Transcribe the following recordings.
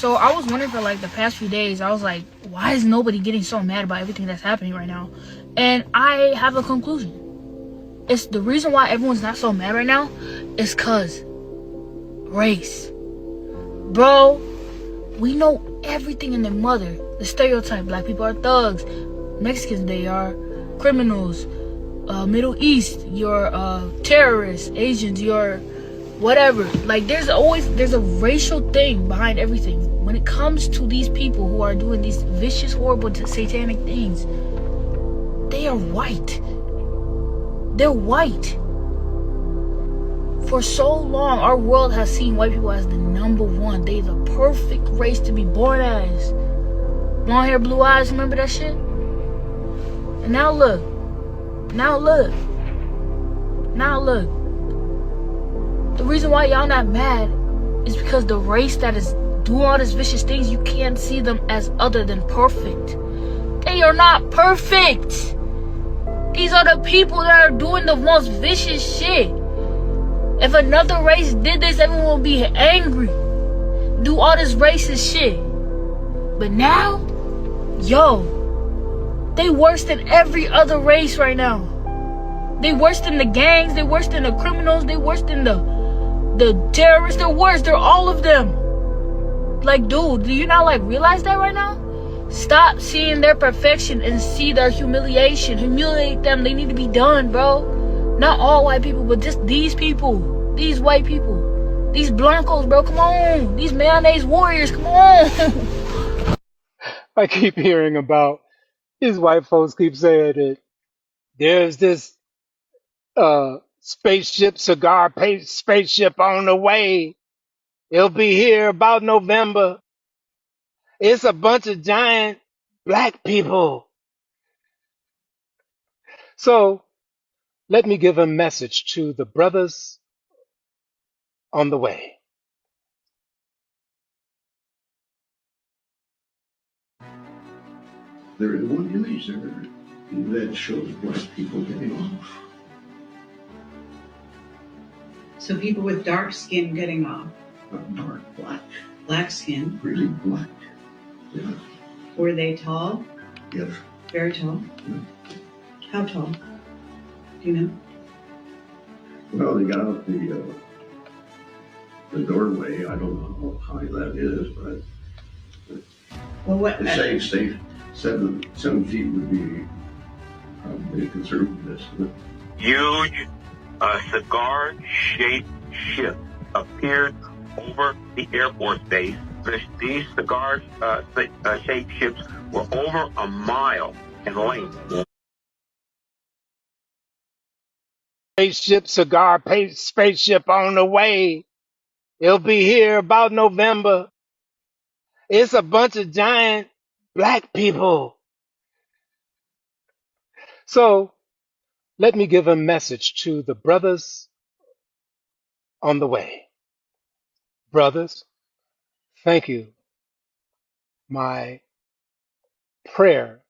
So I was wondering for like the past few days, I was like, why is nobody getting so mad about everything that's happening right now? And I have a conclusion. It's the reason why everyone's not so mad right now is cause race. Bro, we know everything in their mother. The stereotype, black people are thugs, Mexicans, they are criminals, Middle East, you're terrorists, Asians, you're whatever. Like there's a racial thing behind everything. When it comes to these people who are doing these vicious, horrible, satanic things, they are white. They're white. For so long, our world has seen white people as the number one. They're the perfect race to be born as. Long hair, blue eyes, remember that shit? And now look. Now look. Now look. The reason why y'all not mad is because the race that is doing all these vicious things, you can't see them as other than perfect. They are not perfect. These are the people that are doing the most vicious shit. If another race did this, everyone would be angry. Do all this racist shit. But now, yo, they worse than every other race right now. They worse than the gangs, they worse than the criminals, they worse than the terrorists, they're worse, they're all of them. Like, dude, do you not like realize that right now? Stop seeing their perfection and see their humiliation. Humiliate them, they need to be done, bro. Not all white people, but just these people. These white people. These blancos, bro, come on. These mayonnaise warriors, come on. I keep hearing about these white folks keep saying that there's this spaceship on the way. It'll be here about November. It's a bunch of giant black people. So let me give a message to the brothers on the way. There is one image there that shows black people getting off. So people with dark skin getting off. Not dark, black. Black skin. Really black. Yeah. Were they tall? Yes. Very tall? Yeah. How tall? Do you know? Well, they got out the doorway. I don't know how high that is, but Well, what? they say 7 feet would be probably a conservative estimate. Huge cigar-shaped ship appeared over the Air Force Base. These cigar-shaped ships were over a mile in length. Spaceship on the way. It'll be here about November. It's a bunch of giant black people. So let me give a message to the brothers on the way. Brothers, thank you. My prayer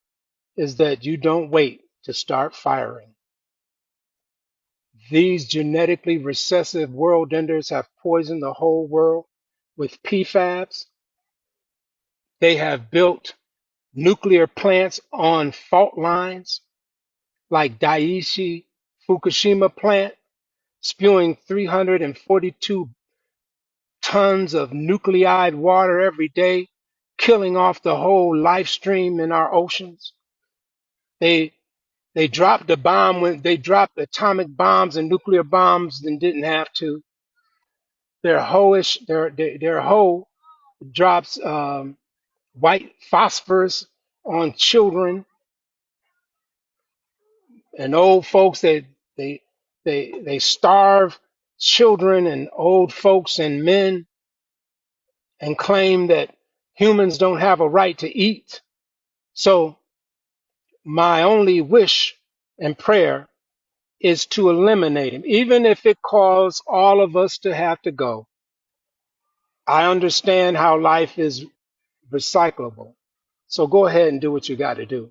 is that you don't wait to start firing. These genetically recessive world enders have poisoned the whole world with PFAS. They have built nuclear plants on fault lines like Daiichi Fukushima plant, spewing 342 tons of nuclide water every day, killing off the whole life stream in our oceans. They dropped the bomb when they dropped atomic bombs and nuclear bombs and didn't have to. Their hoe drops white phosphorus on children and old folks. They starve children and old folks and men and claim that humans don't have a right to eat. So my only wish and prayer is to eliminate him, even if it caused all of us to have to go. I understand how life is recyclable. So go ahead and do what you got to do.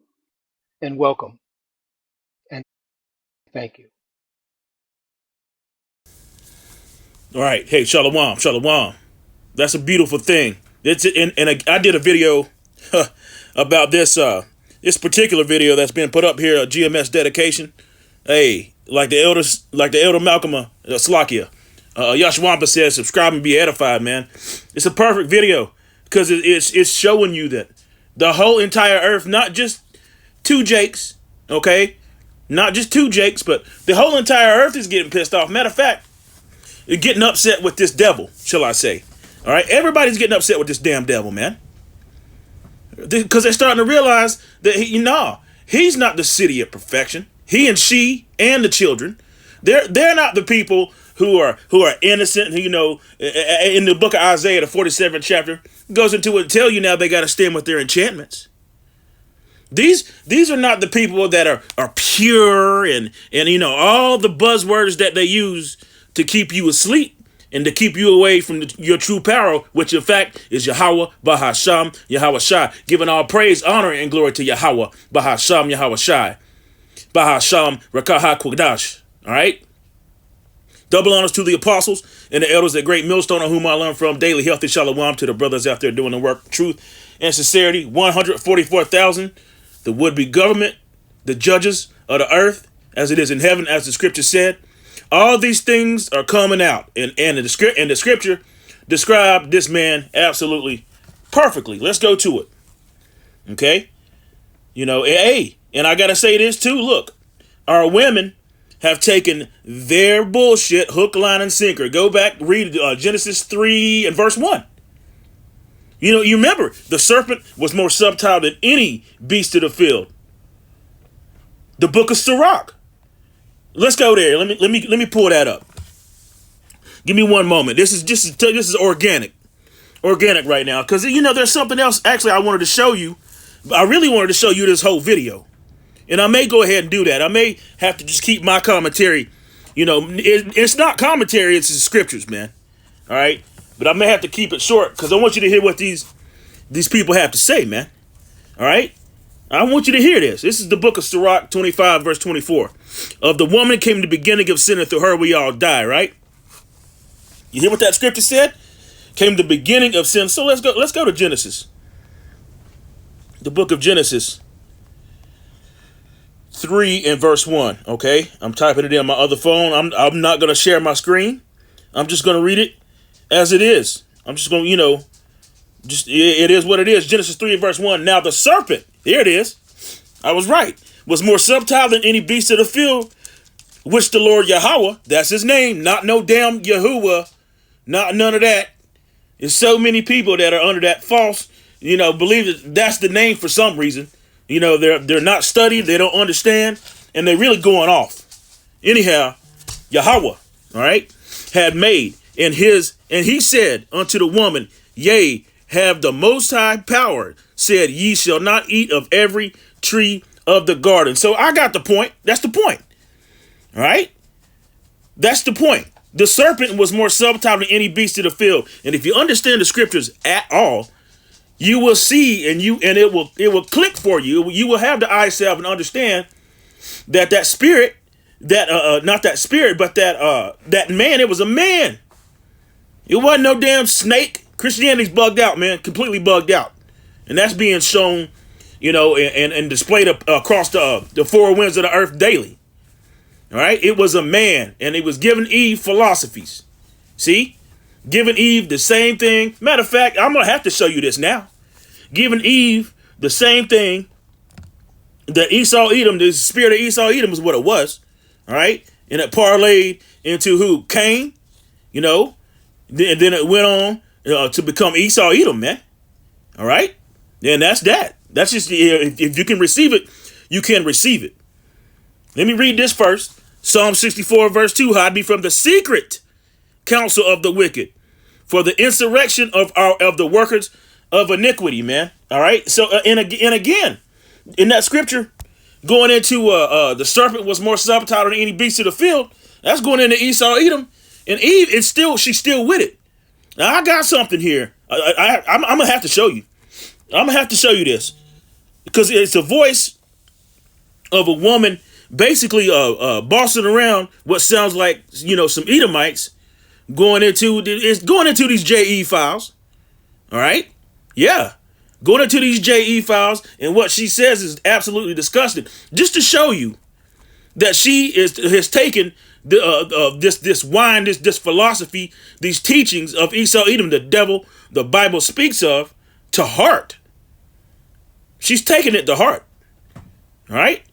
And welcome. And thank you. All right. Hey, Shalom. Shalom. That's a beautiful thing. I did a video about this particular video that's been put up here, a GMS dedication. Hey, like the elder Malcolm Slakia, Yashwampa says, subscribe and be edified, man. It's a perfect video because it's showing you that the whole entire earth, not just two Jakes, okay, not just two Jakes, but the whole entire earth is getting pissed off. Matter of fact, you're getting upset with this devil, shall I say? All right, everybody's getting upset with this damn devil, man, because they're starting to realize that he's not the city of perfection. He and she and the children, they're not the people who are innocent. In the book of Isaiah, the 47th chapter, goes into it and tell you now they got to stand with their enchantments. These are not the people that are pure and all the buzzwords that they use to keep you asleep and to keep you away from your true power, which in fact is Yahweh, Bahasham, Yahweh Shai, giving all praise, honor, and glory to Yahweh, Bahasham, Yahweh Shai, Bahasham, Rakaha Kwadash. All right? Double honors to the apostles and the elders at Great Millstone, on whom I learn from. Daily healthy shalom to the brothers out there doing the work, truth and sincerity. 144,000, the would-be government, the judges of the earth, as it is in heaven, as the scripture said. All these things are coming out, and the scripture described this man absolutely perfectly. Let's go to it. Okay? Hey, and I gotta say this too. Look, our women have taken their bullshit hook, line, and sinker. Go back, read Genesis 3 and verse 1. You remember the serpent was more subtle than any beast of the field. The book of Sirach. Let's go there. Let me pull that up. Give me one moment. This is organic right now, because there's something else actually I wanted to show you. I really wanted to show you this whole video, and I may go ahead and do that. I may have to just keep my commentary. It's not commentary; it's the scriptures, man. All right, but I may have to keep it short because I want you to hear what these people have to say, man. All right. I want you to hear this. This is the book of Sirach 25, verse 24. Of the woman came the beginning of sin, and through her we all die, right? You hear what that scripture said? Came the beginning of sin. So let's go to Genesis. The book of Genesis 3 and verse 1. Okay? I'm typing it in my other phone. I'm not going to share my screen. I'm just going to read it as it is. I'm just going to, it is what it is. Genesis 3 and verse 1. Now the serpent, here it is. I was right. Was more subtle than any beast of the field, which the Lord Yahweh, that's his name, not no damn Yahuwah, not none of that. There's so many people that are under that false, believe that that's the name for some reason. They're not studied, they don't understand, and they're really going off. Anyhow, Yahweh, all right, had made, and he said unto the woman, yea, have the most high power said, ye shall not eat of every tree of the garden. So I got the point. That's the point. All right. That's the point. The serpent was more subtle than any beast of the field. And if you understand the scriptures at all, you will see and it will click for you. You will have the eye salve and understand that spirit, not that spirit, but that man, it was a man. It wasn't no damn snake. Christianity's bugged out, man, completely bugged out. And that's being shown, and displayed across the four winds of the earth daily. All right. It was a man, and it was giving Eve philosophies. See, giving Eve the same thing. Matter of fact, I'm going to have to show you this now. Giving Eve the same thing that Esau Edom, the spirit of Esau Edom is what it was. All right. And it parlayed into who? Cain, and then it went on to become Esau Edom, man. All right. And that's that. That's just, if you can receive it, you can receive it. Let me read this first. Psalm 64 verse 2, hide me from the secret counsel of the wicked, for the insurrection of the workers of iniquity, man. All right. So, and again, in that scripture, going into the serpent was more subtle than any beast of the field. That's going into Esau Edom, and Eve, she's still with it. Now I got something here. I'm gonna have to show you. I'm gonna have to show you this because it's a voice of a woman basically bossing around what sounds like some Edomites going into these JE files. All right, Yeah. Going into these JE files, and what she says is absolutely disgusting. Just to show you that she has taken this wine, this philosophy, these teachings of Esau Edom, the devil, the Bible speaks of, to heart. She's taking it to heart. All right?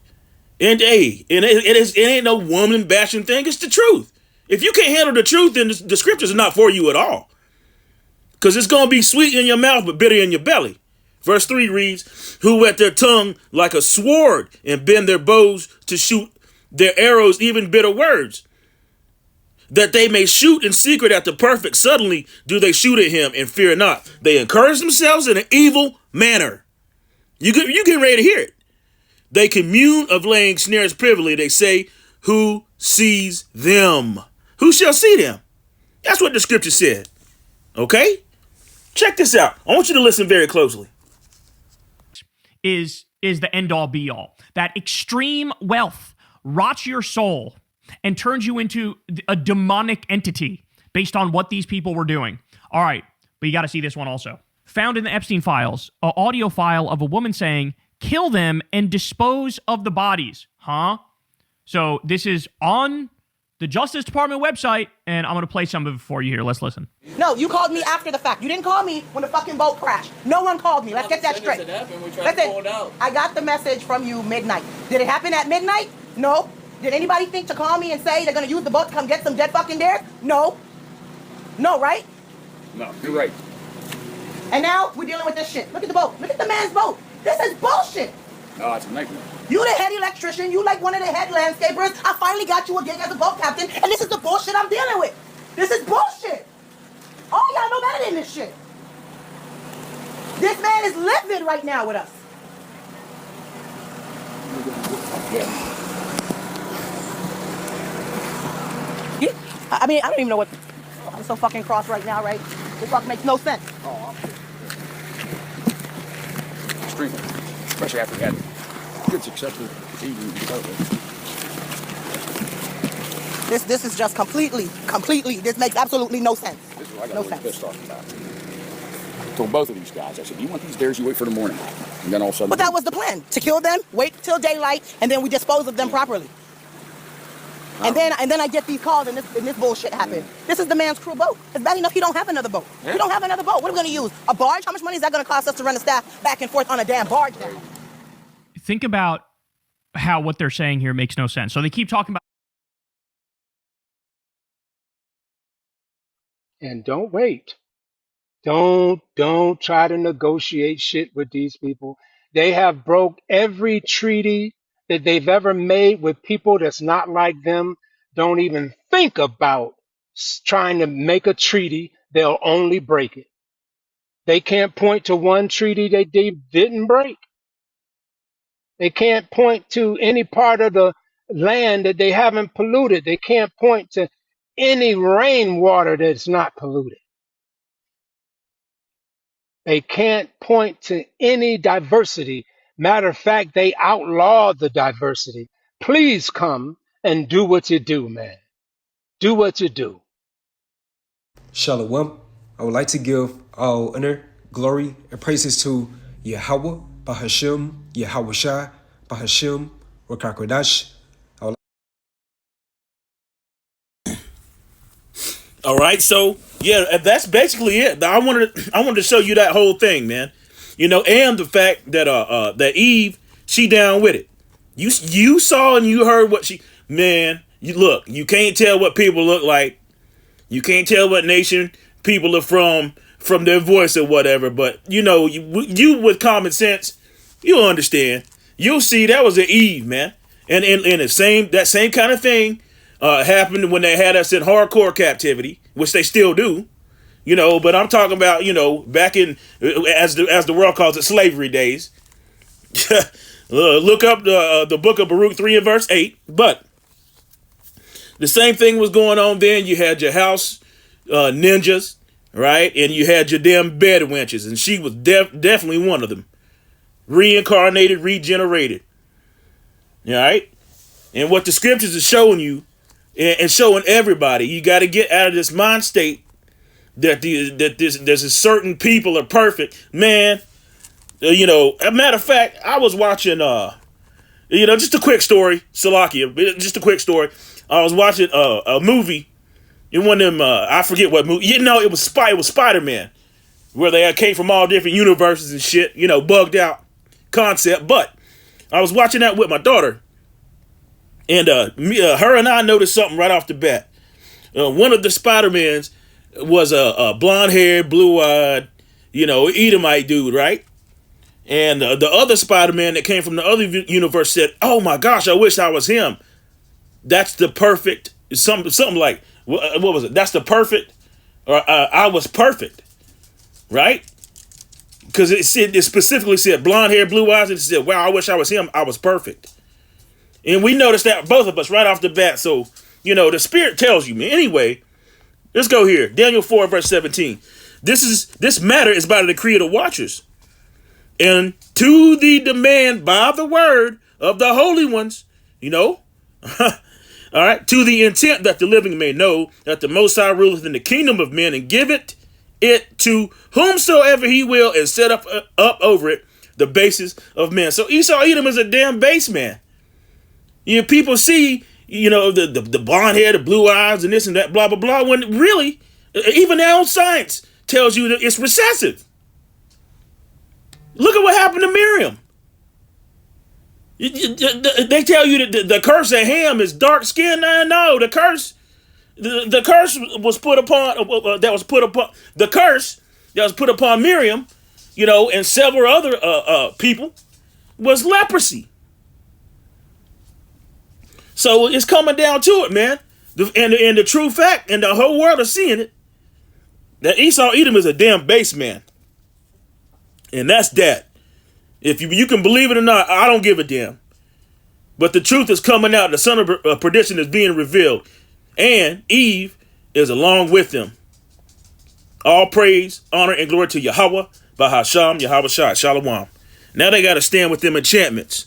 And hey, it ain't no woman bashing thing. It's the truth. If you can't handle the truth, then the scriptures are not for you at all. Because it's going to be sweet in your mouth, but bitter in your belly. Verse 3 reads, who wet their tongue like a sword and bend their bows to shoot their arrows, even bitter words, that they may shoot in secret at the perfect. Suddenly do they shoot at him and fear not. They encourage themselves in an evil manner. You getting ready to hear it. They commune of laying snares privily. They say, who sees them? Who shall see them? That's what the scripture said. Okay? Check this out. I want you to listen very closely. Is the end all be all. That extreme wealth rots your soul and turns you into a demonic entity based on what these people were doing. All right, but you got to see this one also. Found in the Epstein files, an audio file of a woman saying, kill them and dispose of the bodies. Huh? So this is on the Justice Department website, and I'm going to play some of it for you here. Let's listen. No, you called me after the fact. You didn't call me when the fucking boat crashed. No one called me. Let's get that straight. Listen, I got the message from you midnight. Did it happen at midnight? No. Did anybody think to call me and say they're going to use the boat to come get some dead fucking deer? No. No, right? No, you're right. And now we're dealing with this shit. Look at the boat. Look at the man's boat. This is bullshit. No, it's a nightmare. You the head electrician. You like one of the head landscapers. I finally got you a gig as a boat captain, and this is the bullshit I'm dealing with. This is bullshit. Oh, y'all know better than this shit. This man is livid right now with us. Yeah. I mean, I don't even know what. I'm so fucking cross right now, right? This fucking makes no sense. Oh, extremely. Especially after that. It's accepted. This is just completely. This makes absolutely no sense. This is what I got no really sense. pissed off about. I told both of these guys, I said, you want these bears, you wait for the morning. And then all of a sudden... But that was the plan, to kill them, wait till daylight, and then we dispose of them properly. And then I get these calls and this bullshit happened. This is the man's crew boat. It's bad enough he don't have another boat. He don't have another boat. What are we going to use? A barge? How much money is that going to cost us to run the staff back and forth on a damn barge now? Think about how what they're saying here makes no sense. So they keep talking about... And don't wait. Don't try to negotiate shit with these people. They have broke every treaty that they've ever made with people that's not like them. Don't even think about trying to make a treaty. They'll only break it. They can't point to one treaty they didn't break. They can't point to any part of the land that they haven't polluted. They can't point to any rainwater that's not polluted. They can't point to any diversity. Matter of fact, they outlaw the diversity. Please come and do what you do, man. Do what you do. Shalom. I would like to give all honor, glory, and praises to Yahweh, Bahashim, Yahweh Shai, Bahashim, Rakakodash. All right, so yeah, that's basically it. I wanted to show you that whole thing, man. You know, and the fact that that Eve, she down with it. You saw and you heard what she, man. You can't tell what people look like. You can't tell what nation people are from their voice or whatever. But you know, you with common sense, you'll understand. You'll see that was an Eve, man. And that same kind of thing happened when they had us in hardcore captivity, which they still do. You know, but I'm talking about, you know, back in, as the world calls it, slavery days. Look up the book of Baruch 3 and verse 8. But the same thing was going on then. You had your house ninjas, right? And you had your damn bed wenches. And she was definitely one of them. Reincarnated, regenerated. All right? And what the scriptures are showing you and showing everybody, you got to get out of this mind state that there's certain people are perfect, man. A matter of fact, I was watching just a quick story, Salakia, just a quick story. I was watching a movie. In one of them, I forget what movie. It was Spider-Man, where they came from all different universes and shit. Bugged out concept. But I was watching that with my daughter, and her and I noticed something right off the bat. One of the Spider-Mans was a blonde-haired, blue-eyed, Edomite dude, right? And the other Spider-Man that came from the other universe said, "Oh my gosh, I wish I was him. That's the perfect," something like, what was it? That's the perfect, or I was perfect, right? Because it specifically said blonde hair, blue eyes, and it said, "Wow, I wish I was him. I was perfect." And we noticed that, both of us, right off the bat. So, the Spirit tells you, man. Anyway, let's go here. Daniel 4, verse 17. This matter is by the decree of the watchers, and to the demand by the word of the holy ones, all right, to the intent that the living may know that the Most High ruleth in the kingdom of men, and giveth it to whomsoever he will, and set up over it the basis of men. So Esau Edom is a damn base man. People see, the blonde hair, the blue eyes, and this and that, blah, blah, blah, when really, even their own science tells you that it's recessive. Look at what happened to Miriam. They tell you that the curse of Ham is dark skin. No, the curse was put upon the curse that was put upon Miriam, and several other people, was leprosy. So it's coming down to it, man. And the true fact, and the whole world is seeing it, that Esau Edom is a damn base man. And that's that. If you can believe it or not, I don't give a damn. But the truth is coming out. The son of perdition is being revealed. And Eve is along with them. All praise, honor, and glory to Yahweh, Bahasham, Yahweh Shai, Shalom. Now they got to stand with them enchantments.